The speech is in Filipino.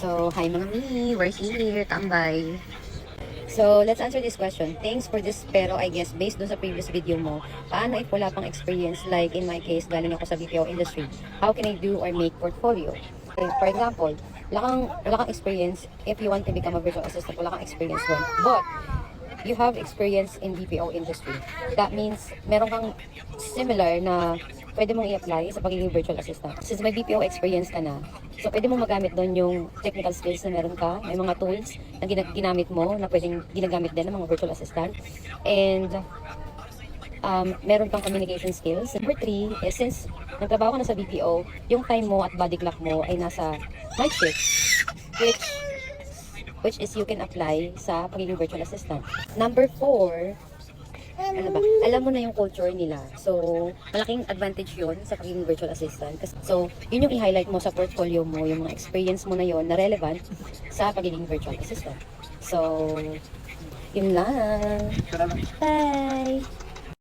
So, hi mga mi, we're here, tambay. So, let's answer this question. Thanks for this, pero I guess based dun sa previous video mo, paano if wala pang experience, like in my case, galing ako sa BPO industry, how can I do or make portfolio? Okay, for example, wala kang experience if you want to become a virtual assistant, wala kang experience doon. But, you have experience in BPO industry. That means, meron kang similar na pwede mong i-apply sa pagiging virtual assistant. Since may BPO experience ka na, so pwede mong magamit doon yung technical skills na meron ka, may mga tools na ginamit mo na pwedeng ginagamit din ng mga virtual assistant. And meron kang communication skills. Number 3 is since nagtrabaho ka na sa BPO, yung time mo at body clock mo ay nasa night shift, which is you can apply sa pagiging virtual assistant. Number 4, ano ba, alam mo na yung culture nila. So, malaking advantage yun sa pagiging virtual assistant. So, yun yung i-highlight mo sa portfolio mo, yung mga experience mo na yun na relevant sa pagiging virtual assistant. So, yun lang. Bye!